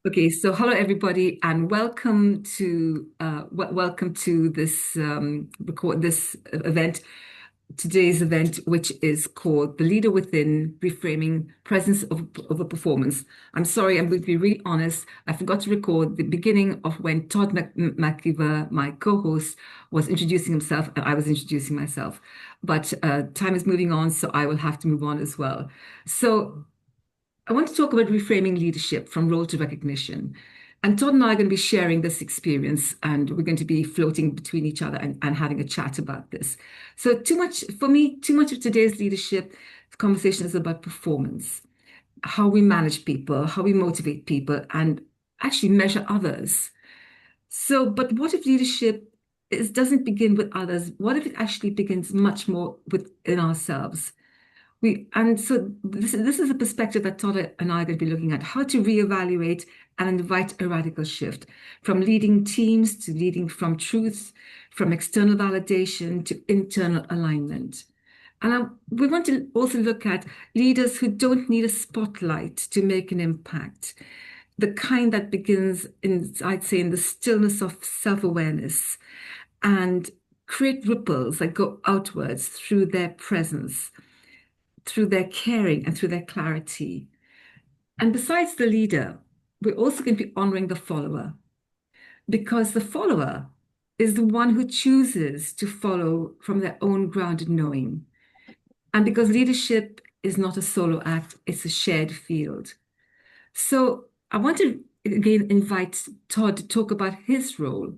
Okay, so hello everybody, and welcome to this record this event, today's event, which is called "The Leader Within: Reframing Presence of a Performance." I'm sorry, I'm going to be really honest. I forgot to record the beginning of when Todd Mckeever, my co-host, was introducing himself, and I was introducing myself. But time is moving on, so I will have to move on as well. So. I want to talk about reframing leadership from role to recognition. And Todd and I are going to be sharing this experience, and we're going to be floating between each other and having a chat about this. So, too much for me, too much of today's leadership conversation is about performance, how we manage people, how we motivate people, and actually measure others. So, but what if doesn't begin with others? What if it actually begins much more within ourselves? This is a perspective that Todd and I are going to be looking at how to reevaluate and invite a radical shift from leading teams to leading from truth, from external validation to internal alignment. We want to also look at leaders who don't need a spotlight to make an impact, the kind that begins I'd say, in the stillness of self-awareness and create ripples that go outwards through their presence, through their caring, and through their clarity. And besides the leader, we're also going to be honoring the follower, because the follower is the one who chooses to follow from their own grounded knowing. And because leadership is not a solo act, it's a shared field. So I want to again invite Todd to talk about his role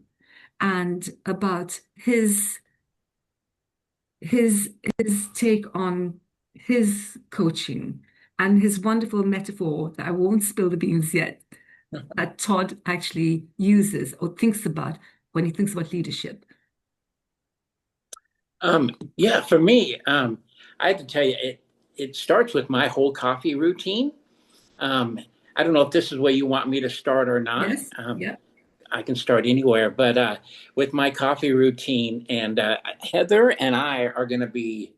and about his take on his coaching and his wonderful metaphor that I won't spill the beans yet, that Todd actually uses or thinks about when he thinks about leadership. Yeah, for me, I have to tell you, it starts with my whole coffee routine. Um, I don't know if this is where you want me to start or not. Yes, yeah. I can start anywhere, but with my coffee routine, and Heather and I are going to be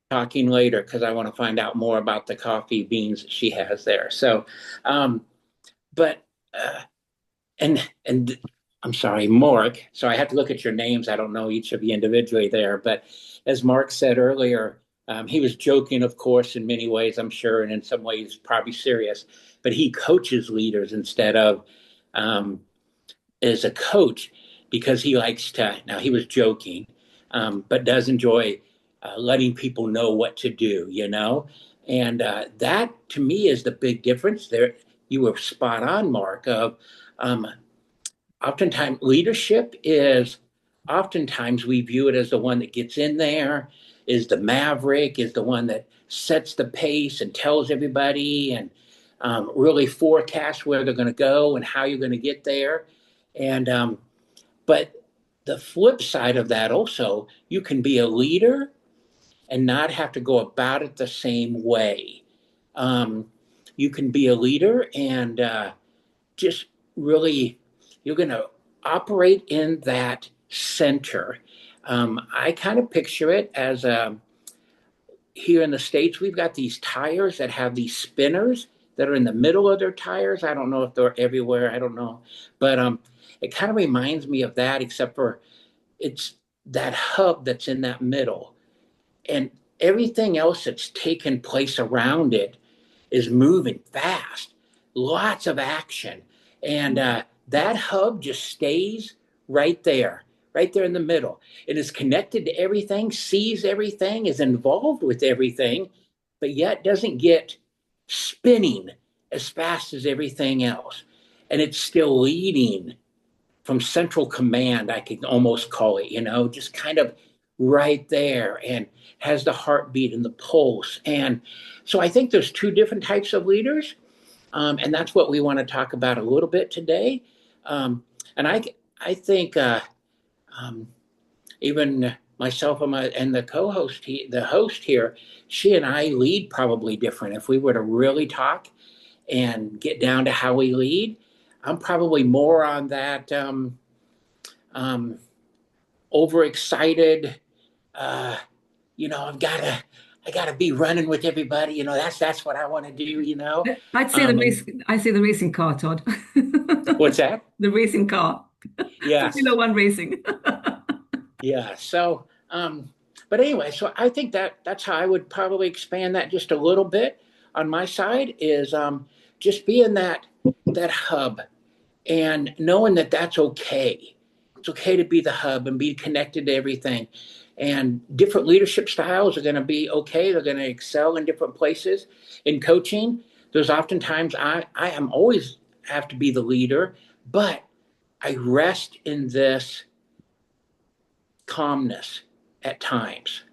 talking later because I want to find out more about the coffee beans that she has there. So, um, but uh, and I'm sorry, Mark. So I have to look at your names. I don't know each of you individually there, but as Mark said earlier, he was joking, of course, in many ways, I'm sure, and in some ways probably serious. But he coaches leaders instead of um, as a coach because he likes to. Now he was joking, but does enjoy letting people know what to do. And that to me is the big difference. There, you were spot on, Mark. Of um, oftentimes leadership is oftentimes we view it as the one that gets in there, is the maverick, is the one that sets the pace and tells everybody and really forecasts where they're going to go and how you're going to get there. And but the flip side of that also, you can be a leader and not have to go about it the same way. Um, you can be a leader and just really you're going to operate in that center. I kind of picture it as here in the States, we've got these tires that have these spinners that are in the middle of their tires. I don't know if they're everywhere. I don't know. But it kind of reminds me of that, except for it's that hub that's in that middle. And everything else that's taken place around it is moving fast, lots of action. And that hub just stays right there in the middle. It is connected to everything, sees everything, is involved with everything, but yet doesn't get spinning as fast as everything else. And it's still leading from central command, I could almost call it, just kind of right there and has the heartbeat and the pulse. And so I think there's two different types of leaders. And that's what we want to talk about a little bit today. And I think um, even myself and the co-host, the host here, she and I lead probably different. If we were to really talk and get down to how we lead, I'm probably more on that um, overexcited. Uh, I've got to. I got to be running with everybody. That's what I want to do. I'd say And I'd say the racing car, Todd. what's that? The racing car. Formula Yes. One racing. Yeah. So, but anyway, so I think that's how I would probably expand that just a little bit on my side is just being that hub and knowing that that's okay. It's okay to be the hub and be connected to everything. And different leadership styles are going to be okay. They're going to excel in different places. In coaching, there's oftentimes I am always have to be the leader, but I rest in this calmness at times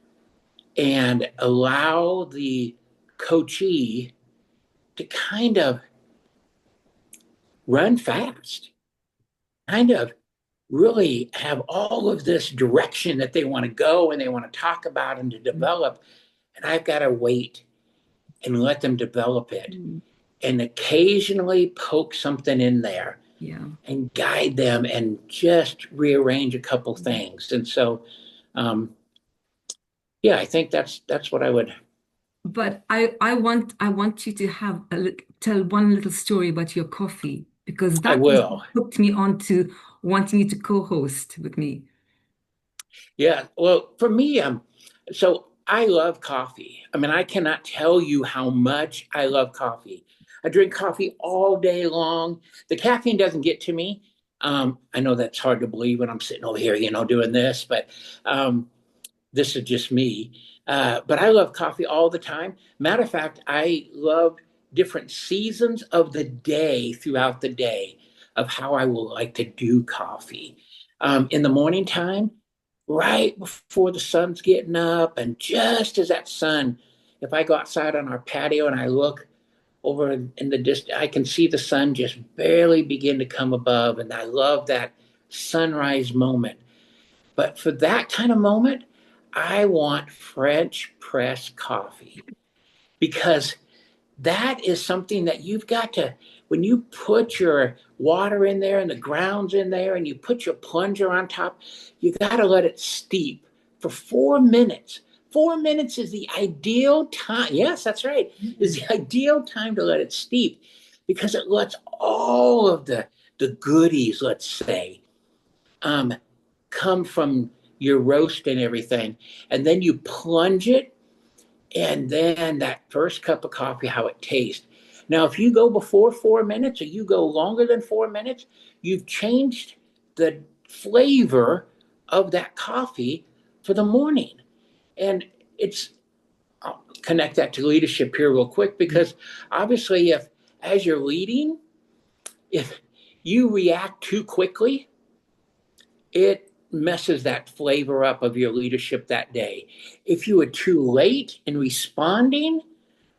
and allow the coachee to kind of run fast, kind of really have all of this direction that they want to go and they want to talk about and to develop. And I've got to wait and let them develop it Mm, and occasionally poke something in there yeah. and guide them and just rearrange a couple things. And so, um, yeah, I think that's what I would. But I want you to have tell one little story about your coffee because I that was will. hooked me on to wanting you to co-host with me. Yeah. Well, for me, so I love coffee. I mean, I cannot tell you how much I love coffee. I drink coffee all day long. The caffeine doesn't get to me. I know that's hard to believe when I'm sitting over here, doing this, but this is just me. But I love coffee all the time. Matter of fact, I love different seasons of the day throughout the day of how I will like to do coffee. In the morning time, right before the sun's getting up, and just as that sun, if I go outside on our patio and I look over in the distance, I can see the sun just barely begin to come above, and I love that sunrise moment. But for that kind of moment, I want French press coffee because that is something that you've got to, when you put your water in there and the grounds in there and you put your plunger on top, you got to let it steep for 4 minutes. 4 minutes is the ideal time. Yes, that's right. Is the ideal time to let it steep because it lets all of the goodies, let's say, um, come from your roast and everything. And then you plunge it, and then that first cup of coffee, how it tastes. Now, if you go before 4 minutes or you go longer than 4 minutes, you've changed the flavor of that coffee for the morning. And it's, I'll connect that to leadership here real quick because obviously, if as you're leading, if you react too quickly, it messes that flavor up of your leadership that day. If you are too late in responding,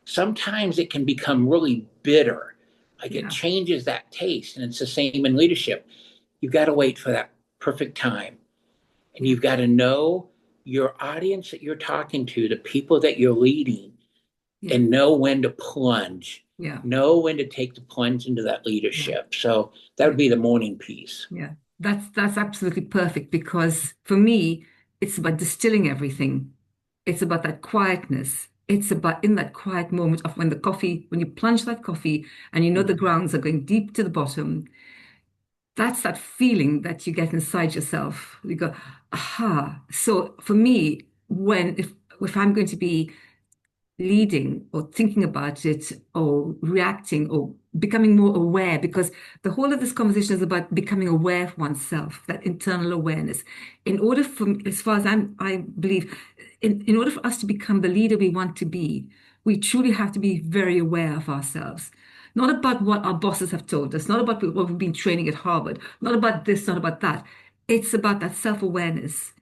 sometimes it can become really bitter. Like it Yeah, changes that taste. And it's the same in leadership. You've got to wait for that perfect time. And yeah, you've got to know your audience that you're talking to, the people that you're leading, yeah, and know when to plunge, yeah, know when to take the plunge into that yeah, leadership. So that yeah, would be the morning piece. yeah. That's absolutely perfect because for me, it's about distilling everything. It's about that quietness. It's about in that quiet moment of when you plunge that coffee and you know the grounds are going deep to the bottom, that's that feeling that you get inside yourself. You go, aha. So for me, if I'm going to be leading or thinking about it or reacting or becoming more aware, because the whole of this conversation is about becoming aware of oneself, that internal awareness. In order for, as far as I believe, in order for us to become the leader we want to be, we truly have to be very aware of ourselves. Not about what our bosses have told us, not about what we've been training at Harvard, not about this, not about that. It's about that self-awareness.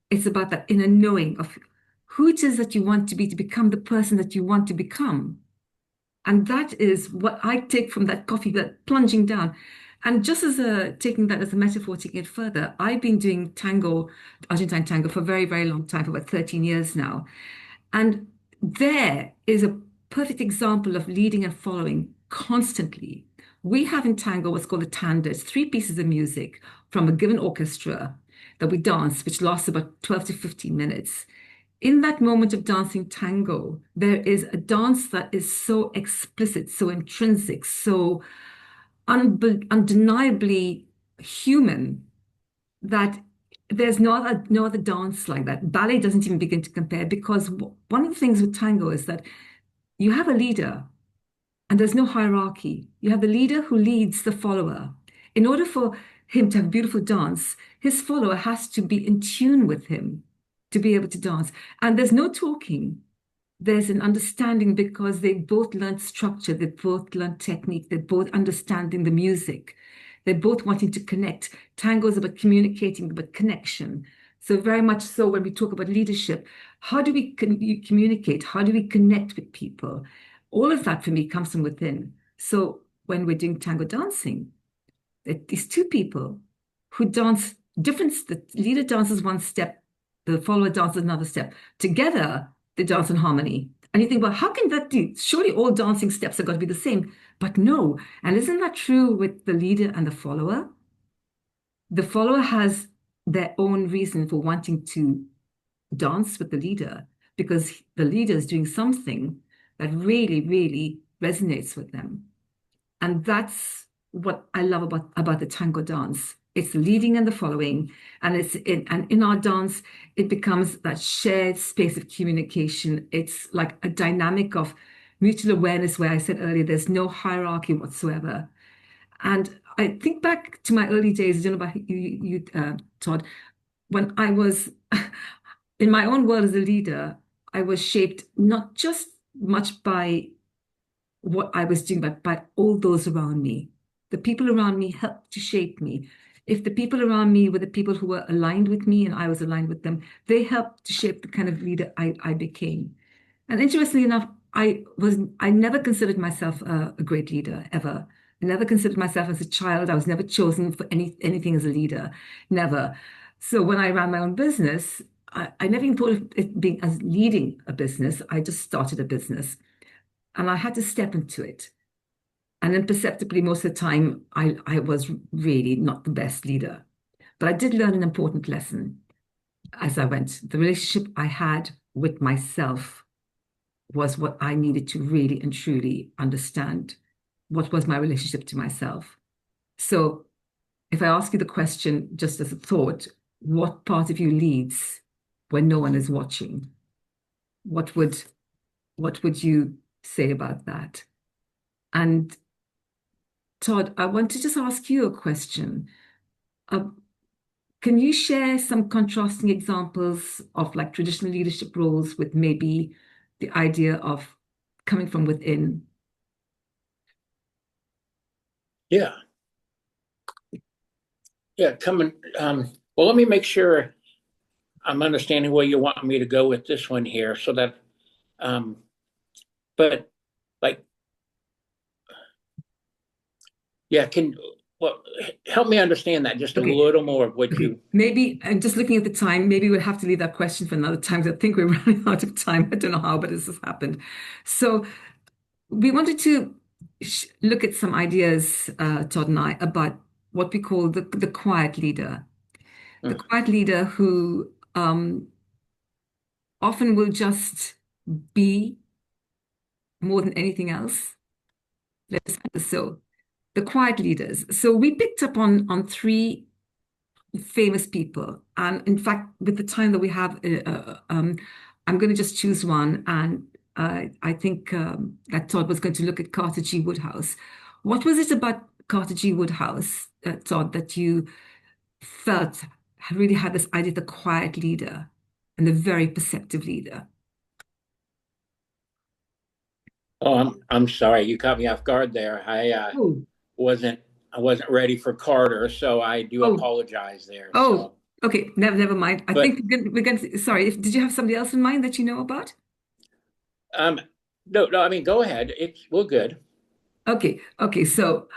It's about that inner knowing of who it is that you want to become the person that you want to become. And that is what I take from that coffee, that plunging down. And just as taking that as a metaphor, taking it further, I've been doing tango, Argentine tango, for a very, very long time, for about 13 years now. And there is a perfect example of leading and following constantly. We have in tango what's called a tanda. It's three pieces of music from a given orchestra that we dance, which lasts about 12 to 15 minutes. in that moment of dancing tango, there is a dance that is so explicit, so intrinsic, so undeniably human that there's no other dance like that. Ballet doesn't even begin to compare because one of the things with tango is that you have a leader and there's no hierarchy. You have the leader who leads the follower. In order for him to have a beautiful dance, his follower has to be in tune with him to be able to dance. And there's no talking. There's an understanding because they both learned structure, they both learned technique, they're both understanding the music. They're both wanting to connect. Tango is about communicating, about connection. So very much so when we talk about leadership, how do we communicate? How do we connect with people? All of that for me comes from within. So when we're doing tango dancing, these two people who dance different, the leader dances one step, the follower dances another step. Together, they dance in harmony. And you think, well, how can that do? Surely all dancing steps are going to be the same. But no. And isn't that true with the leader and the follower? The follower has their own reason for wanting to dance with the leader because the leader is doing something that really, really resonates with them. And that's what I love about the tango dance. It's the leading and the following. And in our dance, it becomes that shared space of communication. It's like a dynamic of mutual awareness where I said earlier, there's no hierarchy whatsoever. And I think back to my early days, I don't know about you, Todd, when I was in my own world as a leader, I was shaped not just much by what I was doing, but by all those around me. The people around me helped to shape me. If the people around me were the people who were aligned with me and I was aligned with them, they helped to shape the kind of leader I became. And interestingly enough, I never considered myself a great leader ever. I never considered myself as a child. I was never chosen for anything as a leader, never. So when I ran my own business, I never even thought of it being as leading a business. I just started a business and I had to step into it. And imperceptibly, most of the time, I was really not the best leader. But I did learn an important lesson as I went. The relationship I had with myself was what I needed to really and truly understand. What was my relationship to myself? So if I ask you the question just as a thought, what part of you leads when no one is watching? What would you say about that? And Todd, I want to just ask you a question. Uh, can you share some contrasting examples of like traditional leadership roles with maybe the idea of coming from within? Yeah. Yeah. Coming. Well, let me make sure I'm understanding where you want me to go with this one here so that, um, but like, yeah, well, help me understand that just a Okay, little more of what okay. you, Maybe I'm just looking at the time. Maybe we'll have to leave that question for another time 'cause I think we're running out of time. I don't know how, but this has happened. So we wanted to look at some ideas, Todd and I, about what we call the quiet leader. The mm, quiet leader who often will just be more than anything else. So the quiet leaders. So we picked up on three famous people, and in fact, with the time that we have, I'm going to just choose one, and I think that Todd was going to look at Carter G. Woodhouse. What was it about Carter G. Woodhouse, Todd, that you felt really had this idea of the quiet leader and the very perceptive leader? oh, I'm sorry. You caught me off guard there. Oh, Wasn't, I wasn't ready for Carter, so I do oh, apologize there. oh. So, Okay, never mind. I but, think sorry, did you have somebody else in mind that you know about? um, no, I mean, go ahead. We're good. Okay. So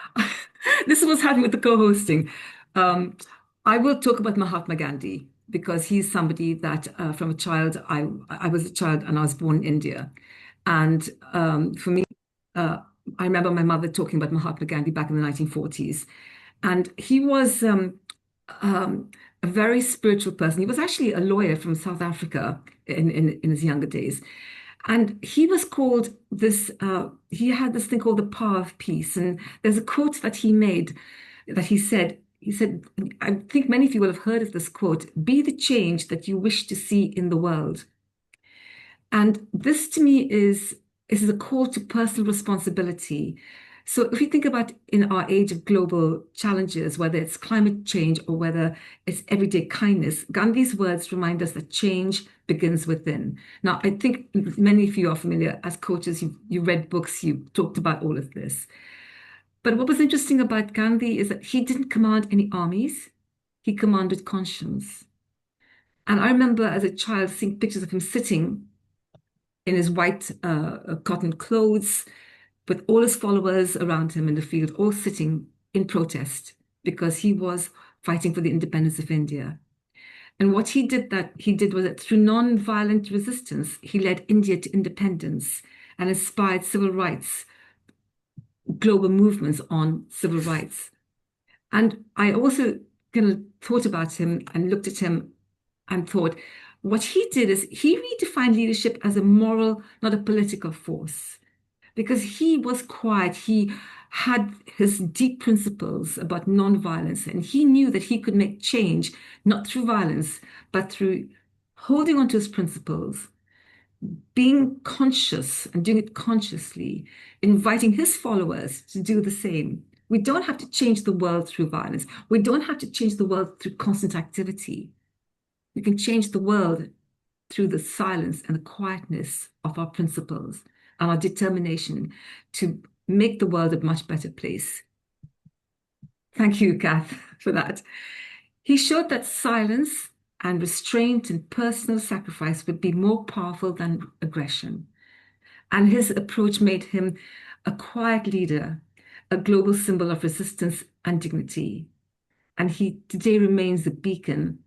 this is what's happening with the co-hosting. Um, I will talk about Mahatma Gandhi because he's somebody that from a child, I was a child and I was born in India. And for me, uh, I remember my mother talking about Mahatma Gandhi back in the 1940s. And he was um, a very spiritual person. He was actually a lawyer from South Africa in his younger days. And he was called this, he had this thing called the power of peace. And there's a quote that he made that he said, I think many of you will have heard of this quote, be the change that you wish to see in the world. And this to me is a call to personal responsibility. So if we think about in our age of global challenges, whether it's climate change or whether it's everyday kindness, Gandhi's words remind us that change begins within. Now, I think many of you are familiar as coaches, you read books, you talked about all of this. But what was interesting about Gandhi is that he didn't command any armies, he commanded conscience. And I remember as a child seeing pictures of him sitting in his white cotton clothes with all his followers around him in the field, all sitting in protest because he was fighting for the independence of India. And what he did was that through non-violent resistance, he led India to independence and inspired civil rights, global movements on civil rights. And I also kind of thought about him and looked at him and thought, what he did is he redefined leadership as a moral, not a political force, because he was quiet. He had his deep principles about nonviolence, and he knew that he could make change not through violence, but through holding on to his principles, being conscious and doing it consciously, inviting his followers to do the same. We don't have to change the world through violence. We don't have to change the world through constant activity. We can change the world through the silence and the quietness of our principles and our determination to make the world a much better place. Thank you, Kath, for that. He showed that silence and restraint and personal sacrifice would be more powerful than aggression. And his approach made him a quiet leader, a global symbol of resistance and dignity. And he today remains a beacon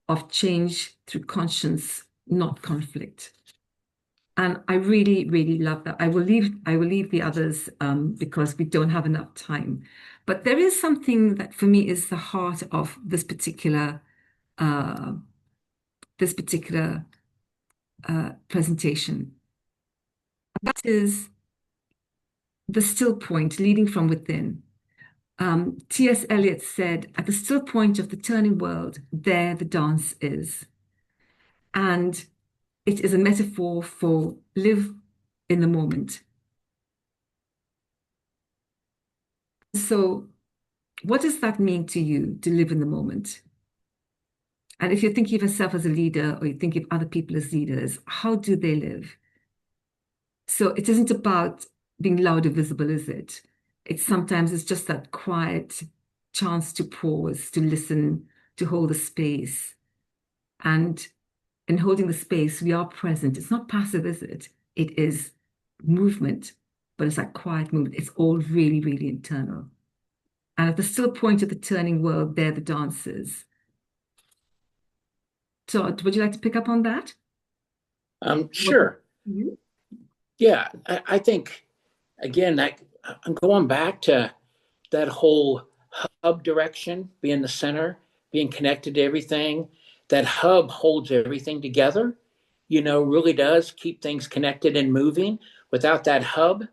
of change through conscience, not conflict. And I really, really love that. I will leave the others because we don't have enough time. But there is something that for me is the heart of this particular presentation. That is the still point leading from within. T.S. Eliot said, at the still point of the turning world, there the dance is. And it is a metaphor for live in the moment. So what does that mean to you, to live in the moment? And if you're thinking of yourself as a leader or you think of other people as leaders, how do they live? So it isn't about being loud or visible, is it? It's just that quiet chance to pause, to listen, to hold a space. And in holding the space, we are present. It's not passive, is it? It is movement, but it's that quiet movement. It's all really, really internal. And at the still point of the turning world, there the dance is. Todd, would you like to pick up on that? Sure. Yeah, I think, again, I'm going back to that whole hub direction, being the center, being connected to everything. That hub holds everything together, really does keep things connected and moving. Without that hub,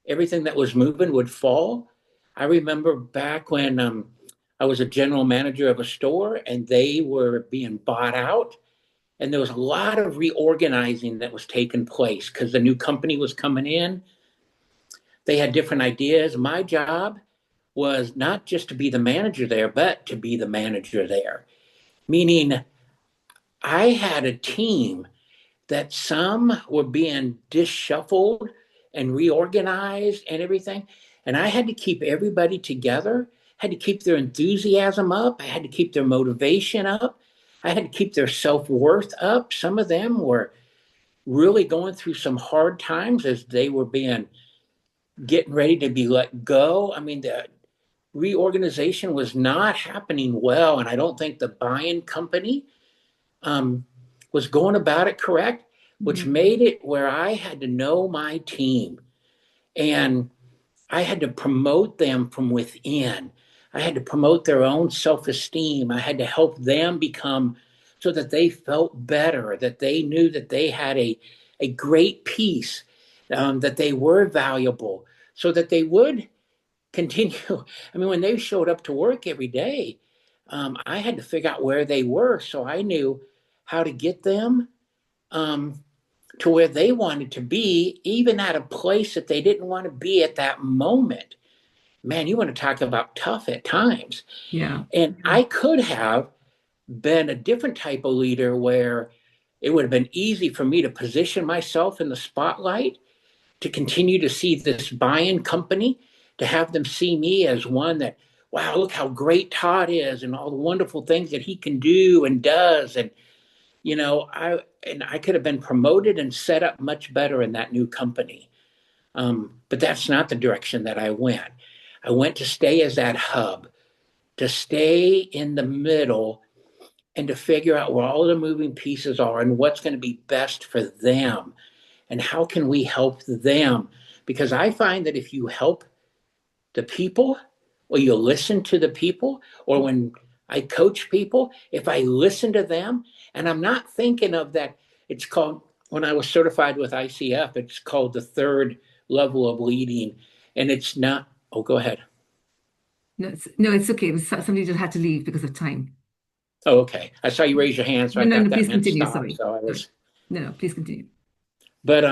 everything that was moving would fall. I remember back when I was a general manager of a store and they were being bought out. And there was a lot of reorganizing that was taking place because the new company was coming in. They had different ideas. My job was not just to be the manager there, but to be the manager there. Meaning I had a team that some were being disshuffled and reorganized and everything. And I had to keep everybody together, had to keep their enthusiasm up. I had to keep their motivation up. I had to keep their self-worth up. Some of them were really going through some hard times as they were getting ready to be let go. I mean, the reorganization was not happening well. And I don't think the buying company was going about it correct, which made it where I had to know my team and I had to promote them from within. I had to promote their own self-esteem. I had to help them become so that they felt better, that they knew that they had a great piece, that they were valuable, so that they would continue. I mean, when they showed up to work every day, I had to figure out where they were, so I knew how to get them um, to where they wanted to be, even at a place that they didn't want to be at that moment. Man, you want to talk about tough at times. Yeah. And I could have been a different type of leader where it would have been easy for me to position myself in the spotlight, to continue to see this buy-in company, to have them see me as one that, wow, look how great Todd is and all the wonderful things that he can do and does. And, I could have been promoted and set up much better in that new company. But that's not the direction that I went. I went to stay as that hub, to stay in the middle and to figure out where all the moving pieces are and what's going to be best for them and how can we help them. Because I find that if you help the people, or you listen to the people, or when I coach people, if I listen to them, and I'm not thinking of that, it's called, when I was certified with ICF, it's called the third level of leading. And it's not, oh, go ahead. No, it's okay. It was somebody just had to leave because of time. Oh, okay. I saw you raise your hand, so No, I no, thought no, that please meant continue. stop. Sorry. So I Sorry. was, No, no, please continue. but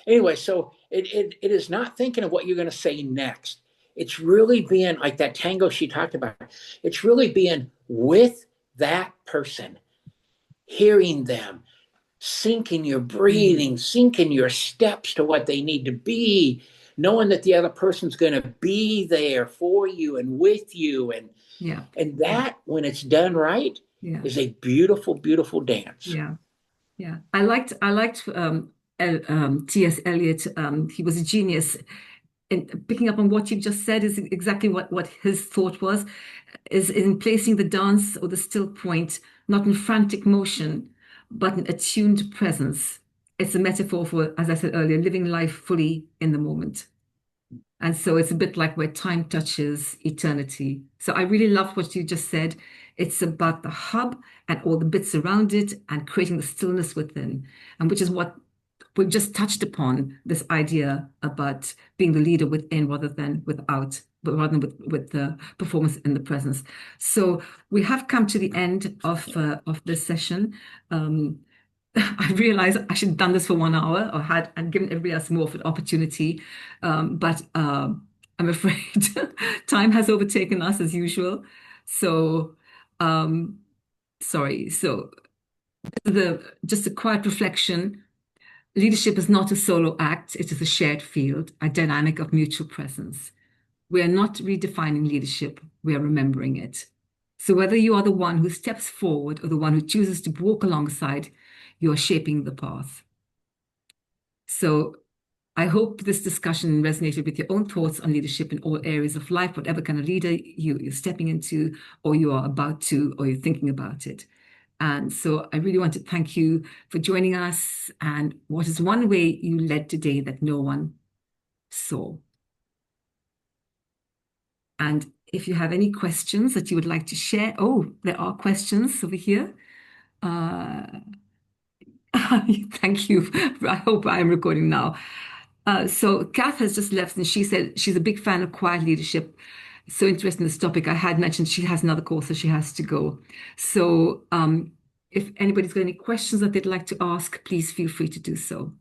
anyway, so it is not thinking of what you're going to say next. It's really being like that tango she talked about. It's really being with that person, hearing them, syncing your Mhm. breathing, syncing your steps to what they need to be, knowing that the other person's going to be there for you and with you, Yeah, and that when it's done right yeah, is a beautiful, beautiful dance. yeah, yeah. I liked T.S. Eliot. He was a genius. And picking up on what you've just said is exactly what his thought was, is in placing the dance or the still point, not in frantic motion, but in attuned presence. It's a metaphor for, as I said earlier, living life fully in the moment. And so it's a bit like where time touches eternity. So I really love what you just said. It's about the hub and all the bits around it and creating the stillness within, and which is what we've just touched upon, this idea about being the leader within rather than without, but rather than with the performance in the presence. So we have come to the end of this session. Um, I realized I should have done this for 1 hour or had and given everybody else more of an opportunity. But I'm afraid time has overtaken us as usual. So um, sorry. So the just a quiet reflection. Leadership is not a solo act, it is a shared field, a dynamic of mutual presence. We are not redefining leadership, we are remembering it. So, whether you are the one who steps forward or the one who chooses to walk alongside, you are shaping the path. So, I hope this discussion resonated with your own thoughts on leadership in all areas of life, whatever kind of leader you're stepping into, or you are about to, or you're thinking about it. And so I really want to thank you for joining us. And what is one way you led today that no one saw? And if you have any questions that you would like to share, oh, there are questions over here. Uh, thank you. I hope I'm recording now. So Kath has just left and she said she's a big fan of quiet leadership. So interested in this topic. I had mentioned she has another call, so she has to go. So if anybody's got any questions that they'd like to ask, please feel free to do so.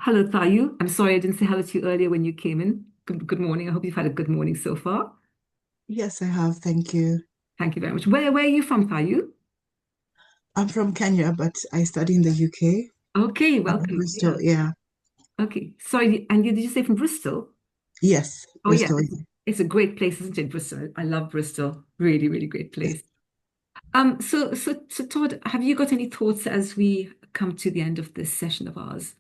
Hello, Thayu. I'm sorry I didn't say hello to you earlier when you came in. Good morning. I hope you've had a good morning so far. Yes, I have. Thank you. Thank you very much. Where are you from, Thayu? I'm from Kenya, but I study in the UK. Okay, I'm in welcome. Bristol. Yeah. Okay. Sorry, and did you say from Bristol? Yes, Oh, yeah. Bristol. It's a great place, isn't it, Bristol? I love Bristol. Really, really great Yes. place. So Todd, have you got any thoughts as we come to the end of this session of ours?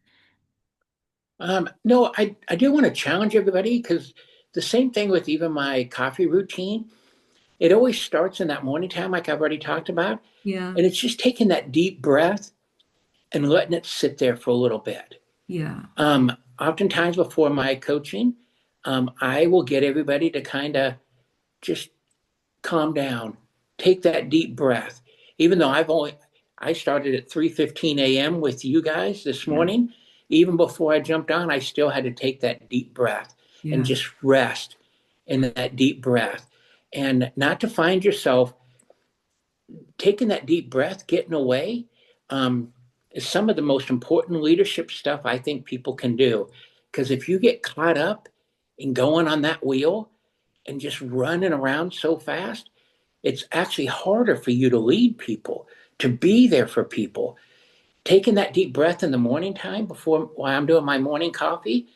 No, I do want to challenge everybody because the same thing with even my coffee routine. It always starts in that morning time, like I've already talked about. Yeah, And it's just taking that deep breath and letting it sit there for a little bit. yeah, oftentimes before my coaching, I will get everybody to kind of just calm down, take that deep breath. Even though I started at 3:15 a.m. with you guys this Yeah. morning, even before I jumped on, I still had to take that deep breath and Yeah. just rest in that deep breath. And not to find yourself taking that deep breath, getting away, is some of the most important leadership stuff I think people can do. Because if you get caught up in going on that wheel and just running around so fast, it's actually harder for you to lead people, to be there for people. Taking that deep breath in the morning time before while I'm doing my morning coffee,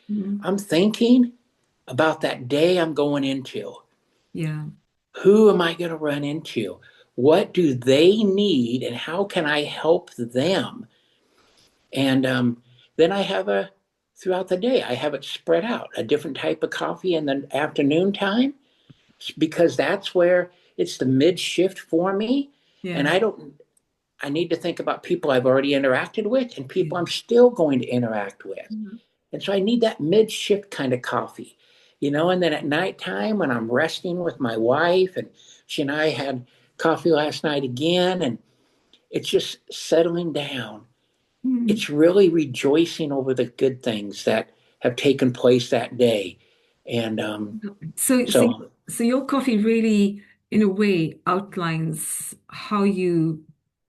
I'm thinking about that day I'm going into. Yeah. Who am I going to run into? What do they need, and how can I help them? And then I have throughout the day, I have it spread out, a different type of coffee in the afternoon time, because that's where it's the mid shift for me. And Yeah. I need to think about people I've already interacted with and Yeah. people I'm still going to interact with. Mhm. And so I need that mid shift kind of coffee, and then at nighttime when I'm resting with my wife, and she and I had coffee last night again, and it's just settling down. Mhm. It's really rejoicing over the good things that have taken place that day. And So, so, so, so your coffee really, in a way, outlines how you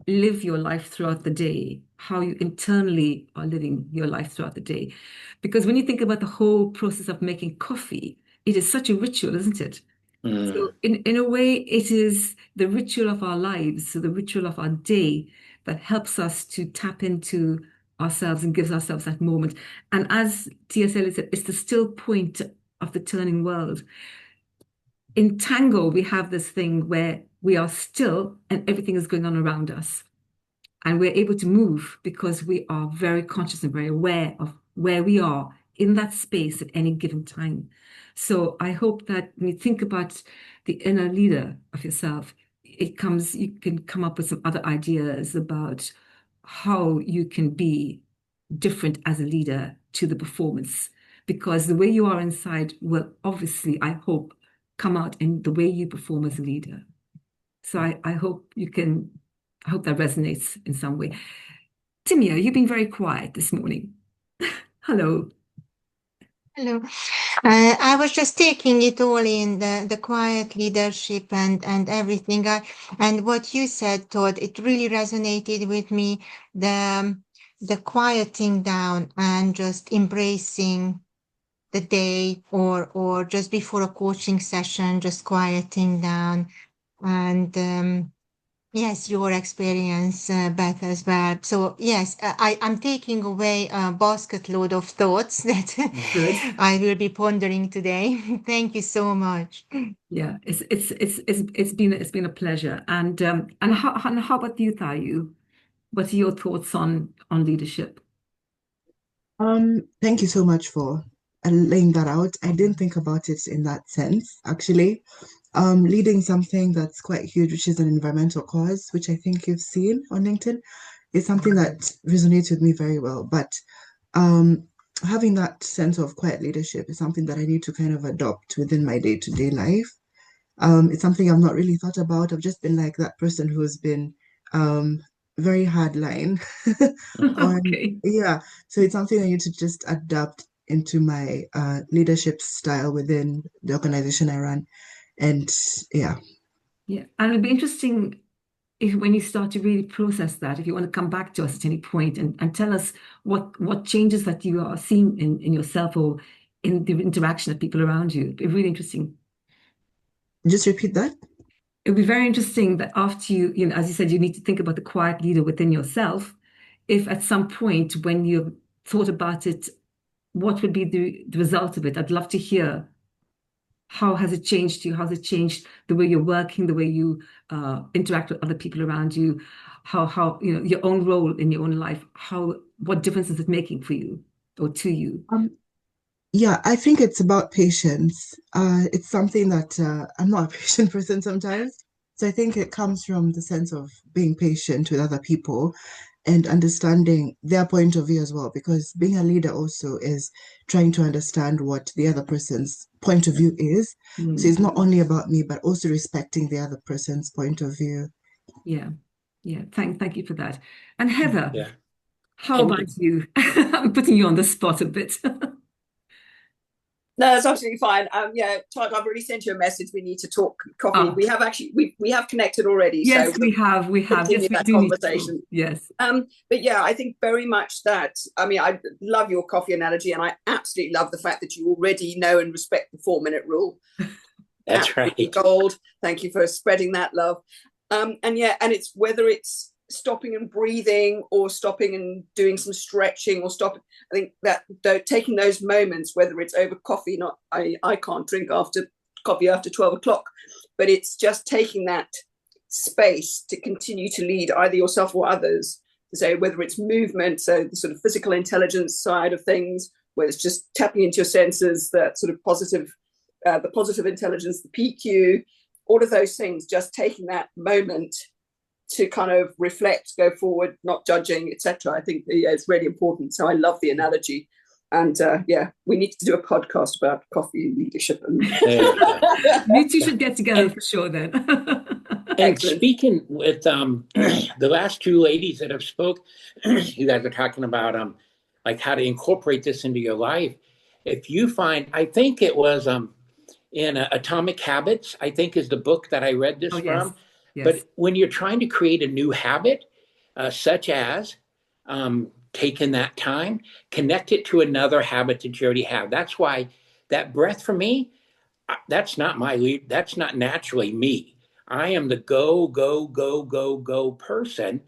live your life throughout the day, how you internally are living your life throughout the day. Because when you think about the whole process of making coffee, it is such a ritual, isn't it? So mm, in a way, it is the ritual of our lives, so the ritual of our day that helps us to tap into ourselves and gives ourselves that moment. And as T.S. Eliot said, it's the still point of the turning world. In tango, we have this thing where we are still and everything is going on around us. And we're able to move because we are very conscious and very aware of where we are in that space at any given time. So I hope that when you think about the inner leader of yourself, you can come up with some other ideas about how you can be different as a leader to the performance. Because the way you are inside will obviously, I hope, come out in the way you perform as a leader. So I hope I hope that resonates in some way. Timia, you've been very quiet this morning. Hello. Hello. I was just taking it all in the quiet leadership and everything. And what you said, Todd, it really resonated with me. The quieting down and just embracing the day or just before a coaching session, just quieting down. And yes, your experience, Beth, as well. So yes, I'm taking away a basket load of thoughts that Good. I will be pondering today. Thank you so much. Yeah, it's been a pleasure. And how about you, Thayu? What are your thoughts on leadership? Thank you so much for laying that out. I didn't think about it in that sense, actually. Leading something that's quite huge, which is an environmental cause, which I think you've seen on LinkedIn, is something that resonates with me very well. But um, having that sense of quiet leadership is something that I need to kind of adopt within my day-to-day life. It's something I've not really thought about. I've just been like that person who's been um, very hard line on, Okay. yeah. So it's something I need to just adapt into my leadership style within the organization I run. And yeah. Yeah. And it'll be interesting if when you start to really process that, if you want to come back to us at any point and tell us what changes that you are seeing in yourself or in the interaction of people around you. It'd be really interesting. Just repeat that. It would be very interesting that after as you said, you need to think about the quiet leader within yourself. If at some point when you've thought about it, what would be the result of it? I'd love to hear how has it changed you? How has it changed the way you're working, the way you interact with other people around you? How your own role in your own life? What difference is it making for you or to you? Um, yeah, I think it's about patience. It's something that I'm not a patient person sometimes. So I think it comes from the sense of being patient with other people and understanding their point of view as well, because being a leader also is trying to understand what the other person's point of view is. So it's not only about me, but also respecting the other person's point of view. Yeah. Yeah. Thank you for that. And Heather, Yeah. how about you? I'm putting you on the spot a bit. No, that's absolutely fine. Yeah, Todd, I've already sent you a message. We need to talk coffee. We have actually we have connected already. Yes, so we have. continue Yes, we that do need to. conversation. Yes. But yeah, I think very much that. I mean, I love your coffee analogy, and I absolutely love the fact that you already know and respect the 4-minute rule. That's right. Gold. Thank you for spreading that love. And it's whether it's stopping and breathing or stopping and doing some stretching or stopping. I think that taking those moments, whether it's over coffee, I can't drink coffee after 12 o'clock, but it's just taking that space to continue to lead either yourself or others. So whether it's movement, so the sort of physical intelligence side of things, whether it's just tapping into your senses, that sort of positive, the positive intelligence, the PQ, all of those things, just taking that moment to kind of reflect, go forward, not judging, etc. I think it's really important. So I love the analogy. And we need to do a podcast about coffee and leadership. You two should get together for sure then. And speaking with the last two ladies that have spoke, you guys are talking about like how to incorporate this into your life. If you find, I think it was in Atomic Habits, I think is the book that I read this from. Yes. But when you're trying to create a new habit, such as taking that time, connect it to another habit that you already have. That's why that breath for me, that's not that's not naturally me. I am the go, go, go, go, go person.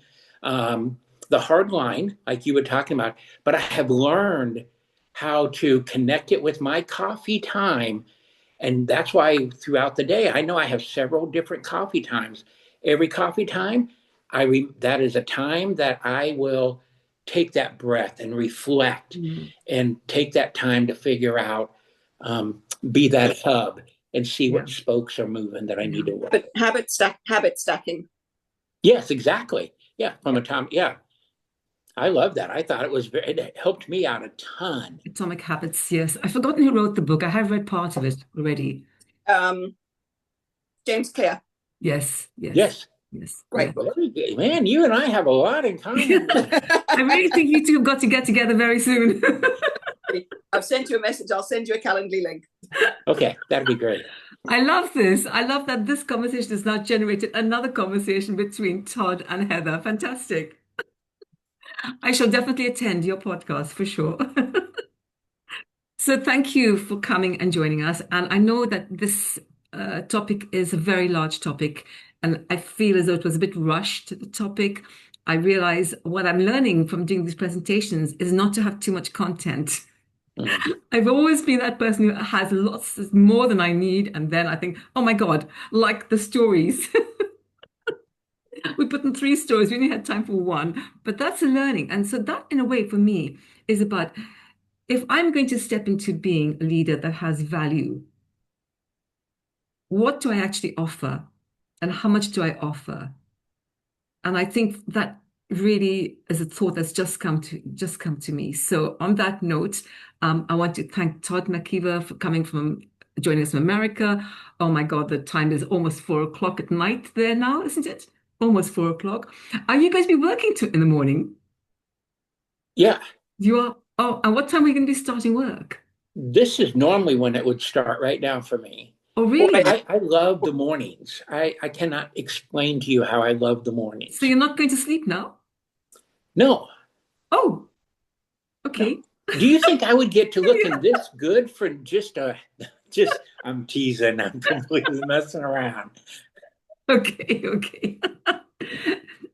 The hard line, like you were talking about, but I have learned how to connect it with my coffee time. And that's why throughout the day, I know I have several different coffee times. Every coffee time, that is a time that I will take that breath and reflect and take that time to figure out, be that hub and see what spokes are moving that I need to work. But habit stacking. Yes, exactly. Yeah, from a time. Yeah. I love that. I thought it helped me out a ton. Atomic Habits, yes. I've forgotten who wrote the book. I have read part of it already. James Clear. Yes. Great book. Man, you and I have a lot in common. I really think you two have got to get together very soon. I've sent you a message. I'll send you a Calendly link. Okay, that'd be great. I love this. I love that this conversation has now generated another conversation between Todd and Heather. Fantastic. I shall definitely attend your podcast for sure. So thank you for coming and joining us. And I know that this topic is a very large topic, and I feel as though it was a bit rushed, the topic. I realize what I'm learning from doing these presentations is not to have too much content. I've always been that person who has lots more than I need, and then I think, oh my God, like the stories. We put in 3 stories, we only had time for 1, but that's a learning. And so that, in a way, for me, is about if I'm going to step into being a leader that has value, what do I actually offer, and how much do I offer? And I think that really is a thought that's just come to me. So on that note, I want to thank Todd Mckeever for joining us from America. Oh my God, the time is almost 4 o'clock at night there now, isn't it? Almost 4 o'clock. Are you going to be working in the morning? Yeah. You are? Oh, and what time are you going to be starting work? This is normally when it would start right now for me. Oh, really? I love the mornings. I cannot explain to you how I love the mornings. So you're not going to sleep now? No. Oh, okay. No. Do you think I would get to looking this good for just I'm teasing, I'm completely messing around. Okay.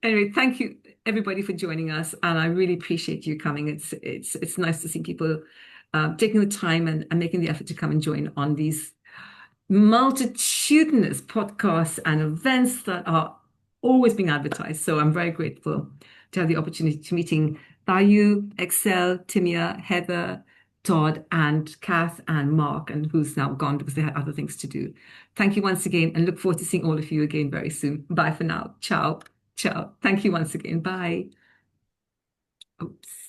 Anyway, thank you everybody for joining us, and I really appreciate you coming. It's nice to see people taking the time and making the effort to come and join on these multitudinous podcasts and events that are always being advertised. So I'm very grateful to have the opportunity to meeting Bayu, Excel, Timia, Heather, Todd, and Kath, and Mark, and who's now gone because they had other things to do. Thank you once again, and look forward to seeing all of you again very soon. Bye for now. Ciao. Thank you once again. Bye. Oops.